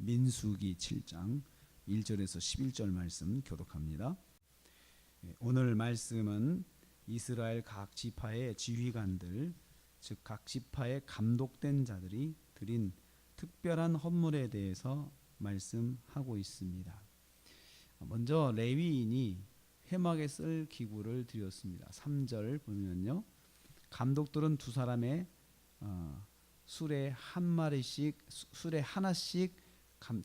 민수기 7장 1절에서 11절 말씀 교독합니다. 오늘 말씀은 이스라엘 각 지파의 지휘관들, 즉 각 지파의 감독된 자들이 드린 특별한 헌물에 대해서 말씀하고 있습니다. 먼저 레위인이 회막에 쓸 기구를 드렸습니다. 3절 보면요, 감독들은 두 사람의 수레 한 마리씩, 수레 하나씩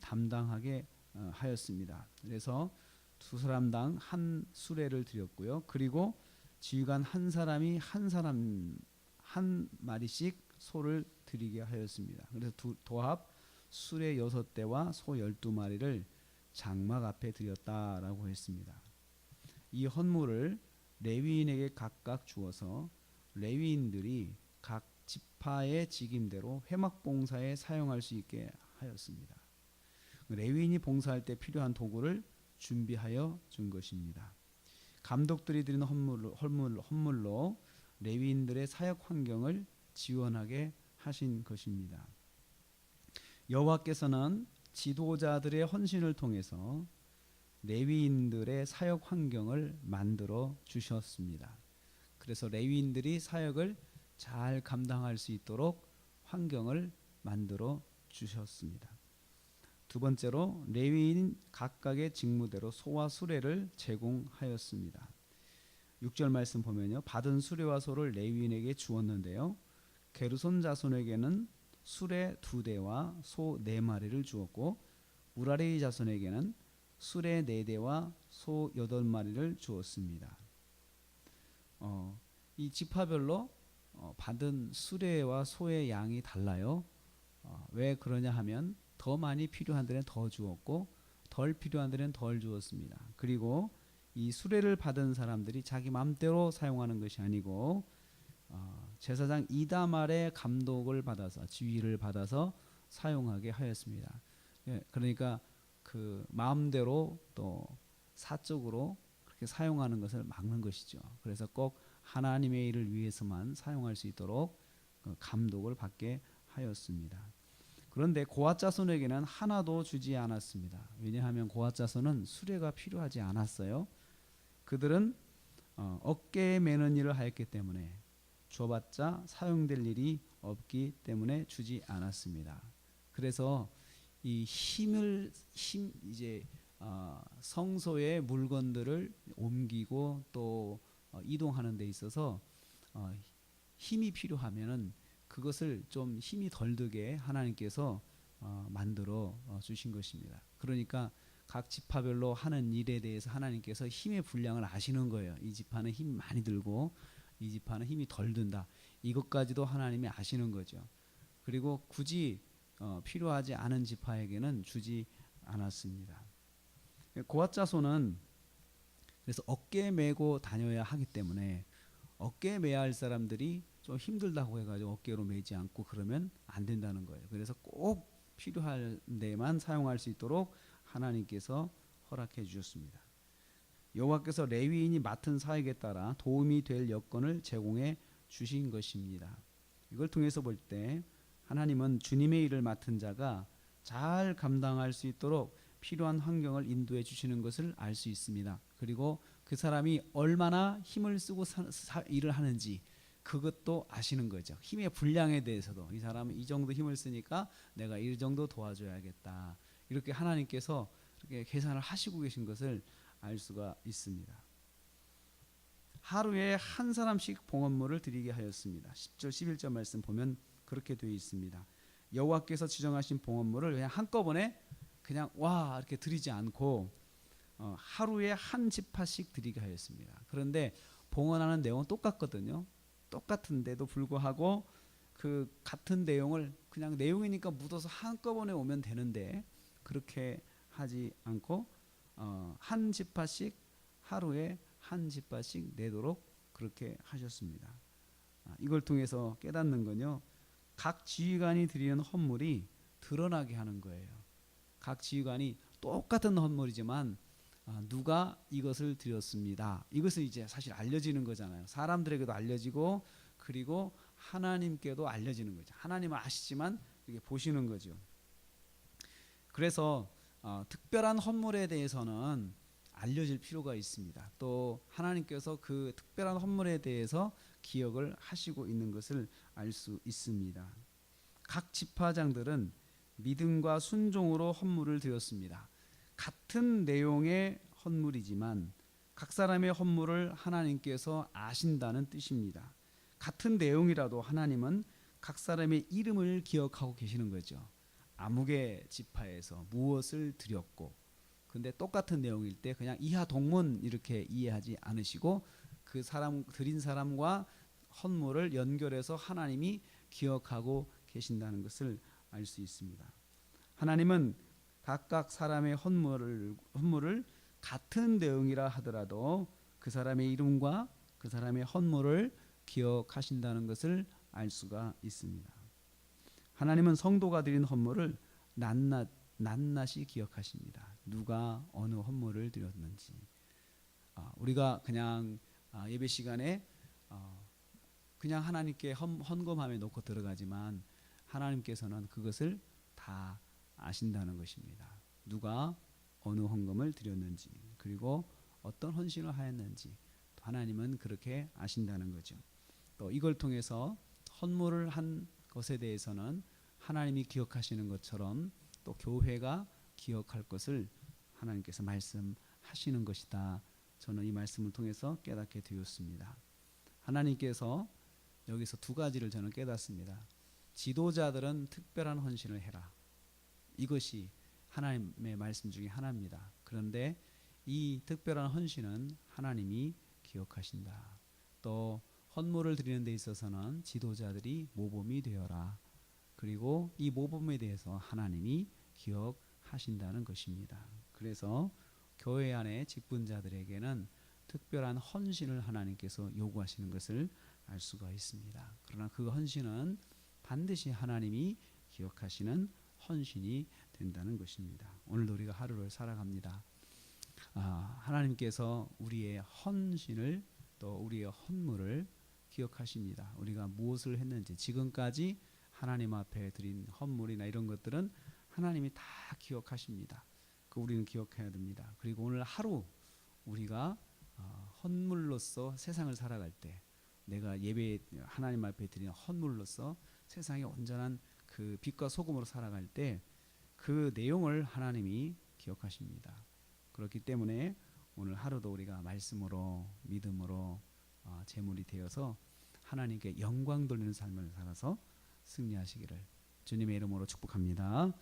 담당하게 하였습니다. 그래서 두 사람당 한 수레를 드렸고요. 그리고 지휘관 한 사람이 한 마리씩 소를 드리게 하였습니다. 그래서 도합 수레 6대와 소 12마리를 장막 앞에 드렸다라고 했습니다. 이 헌물을 레위인에게 각각 주어서 레위인들이 각 지파의 직임대로 회막 봉사에 사용할 수 있게 하였습니다. 레위인이 봉사할 때 필요한 도구를 준비하여 준 것입니다. 감독들이 드리는 헌물로 레위인들의 사역 환경을 지원하게 하신 것입니다. 여호와께서는 지도자들의 헌신을 통해서 레위인들의 사역 환경을 만들어 주셨습니다. 그래서 레위인들이 사역을 잘 감당할 수 있도록 환경을 만들어 주셨습니다. 두 번째로 레위인 각각의 직무대로 소와 수레를 제공하였습니다. 6절 말씀 보면요, 받은 수레와 소를 레위인에게 주었는데요, 게르손 자손에게는 수레 2대와 소 4마리를 주었고 무라리 자손에게는 수레 4대와 소 8마리를 주었습니다. 이 지파별로 받은 수레와 소의 양이 달라요. 왜 그러냐 하면 더 많이 필요한 데는 더 주었고 덜 필요한 데는 덜 주었습니다. 그리고 이 수레를 받은 사람들이 자기 마음대로 사용하는 것이 아니고 제사장 이다말의 감독을 받아서, 지휘를 받아서 사용하게 하였습니다. 그러니까 그 마음대로 또 사적으로 그렇게 사용하는 것을 막는 것이죠. 그래서 꼭 하나님의 일을 위해서만 사용할 수 있도록 감독을 받게 하였습니다. 그런데 고앗 자손에게는 하나도 주지 않았습니다. 왜냐하면 고앗 자손은 수레가 필요하지 않았어요. 그들은 어깨에 매는 일을 하였기 때문에 줘봤자 사용될 일이 없기 때문에 주지 않았습니다. 그래서 이 성소의 물건들을 옮기고 또 이동하는 데 있어서 힘이 필요하면은 그것을 좀 힘이 덜 들게 하나님께서 만들어 주신 것입니다. 그러니까 각 지파별로 하는 일에 대해서 하나님께서 힘의 분량을 아시는 거예요. 이 지파는 힘이 많이 들고 이 지파는 힘이 덜 든다. 이것까지도 하나님이 아시는 거죠. 그리고 굳이 필요하지 않은 지파에게는 주지 않았습니다. 고앗 자손은 그래서 어깨에 메고 다녀야 하기 때문에 어깨에 메야 할 사람들이 좀 힘들다고 해가지고 어깨로 메지 않고 그러면 안 된다는 거예요. 그래서 꼭 필요할 데만 사용할 수 있도록 하나님께서 허락해 주셨습니다. 여호와께서 레위인이 맡은 사역에 따라 도움이 될 여건을 제공해 주신 것입니다. 이걸 통해서 볼 때 하나님은 주님의 일을 맡은 자가 잘 감당할 수 있도록 필요한 환경을 인도해 주시는 것을 알 수 있습니다. 그리고 그 사람이 얼마나 힘을 쓰고 일을 하는지 그것도 아시는 거죠. 힘의 분량에 대해서도 이 사람은 이 정도 힘을 쓰니까 내가 이 정도 도와줘야겠다. 이렇게 하나님께서 이렇게 계산을 하시고 계신 것을 알 수가 있습니다. 하루에 한 사람씩 봉헌물을 드리게 하였습니다. 10절 11절 말씀 보면 그렇게 되어 있습니다. 여호와께서 지정하신 봉헌물을 그냥 한꺼번에 그냥 와 이렇게 드리지 않고 하루에 한 지파씩 드리게 하였습니다. 그런데 봉헌하는 내용은 똑같거든요. 똑같은데도 불구하고 그 같은 내용을 그냥 내용이니까 묻어서 한꺼번에 오면 되는데 그렇게 하지 않고 한 지파씩 하루에 한 지파씩 내도록 그렇게 하셨습니다. 이걸 통해서 깨닫는 건요, 각 지휘관이 드리는 헌물이 드러나게 하는 거예요. 각 지휘관이 똑같은 헌물이지만 누가 이것을 드렸습니다. 이것은 이제 사실 알려지는 거잖아요. 사람들에게도 알려지고 그리고 하나님께도 알려지는 거죠. 하나님은 아시지만 이렇게 보시는 거죠. 그래서 특별한 헌물에 대해서는 알려질 필요가 있습니다. 또 하나님께서 그 특별한 헌물에 대해서 기억을 하시고 있는 것을 알 수 있습니다. 각 지파장들은 믿음과 순종으로 헌물을 드렸습니다. 같은 내용의 헌물이지만 각 사람의 헌물을 하나님께서 아신다는 뜻입니다. 같은 내용이라도 하나님은 각 사람의 이름을 기억하고 계시는 거죠. 아무개 지파에서 무엇을 드렸고, 근데 똑같은 내용일 때 그냥 이하 동문 이렇게 이해하지 않으시고 그 사람 드린 사람과 헌물을 연결해서 하나님이 기억하고 계신다는 것을 알 수 있습니다. 하나님은 각각 사람의 헌물을 같은 내용이라 하더라도 그 사람의 이름과 그 사람의 헌물을 기억하신다는 것을 알 수가 있습니다. 하나님은 성도가 드린 헌물을 낱낱이 기억하십니다. 누가 어느 헌물을 드렸는지. 우리가 그냥 예배 시간에 그냥 하나님께 헌금함에 놓고 들어가지만 하나님께서는 그것을 다 아신다는 것입니다. 누가 어느 헌금을 드렸는지, 그리고 어떤 헌신을 하였는지 하나님은 그렇게 아신다는 거죠. 또 이걸 통해서 헌물을 한 것에 대해서는 하나님이 기억하시는 것처럼 또 교회가 기억할 것을 하나님께서 말씀하시는 것이다. 저는 이 말씀을 통해서 깨닫게 되었습니다. 하나님께서 여기서 두 가지를 저는 깨닫습니다. 지도자들은 특별한 헌신을 해라. 이것이 하나님의 말씀 중에 하나입니다. 그런데 이 특별한 헌신은 하나님이 기억하신다. 또 헌물을 드리는 데 있어서는 지도자들이 모범이 되어라. 그리고 이 모범에 대해서 하나님이 기억하신다는 것입니다. 그래서 교회 안에 직분자들에게는 특별한 헌신을 하나님께서 요구하시는 것을 알 수가 있습니다. 그러나 그 헌신은 반드시 하나님이 기억하시는 헌신이 된다는 것입니다. 오늘도 우리가 하루를 살아갑니다. 하나님께서 우리의 헌신을 또 우리의 헌물을 기억하십니다. 우리가 무엇을 했는지 지금까지 하나님 앞에 드린 헌물이나 이런 것들은 하나님이 다 기억하십니다. 그 우리는 기억해야 됩니다. 그리고 오늘 하루 우리가 헌물로서 세상을 살아갈 때 내가 예배 하나님 앞에 드리는 헌물로서 세상의 온전한 그 빛과 소금으로 살아갈 때 그 내용을 하나님이 기억하십니다. 그렇기 때문에 오늘 하루도 우리가 말씀으로 믿음으로 제물이 되어서 하나님께 영광 돌리는 삶을 살아서 승리하시기를 주님의 이름으로 축복합니다.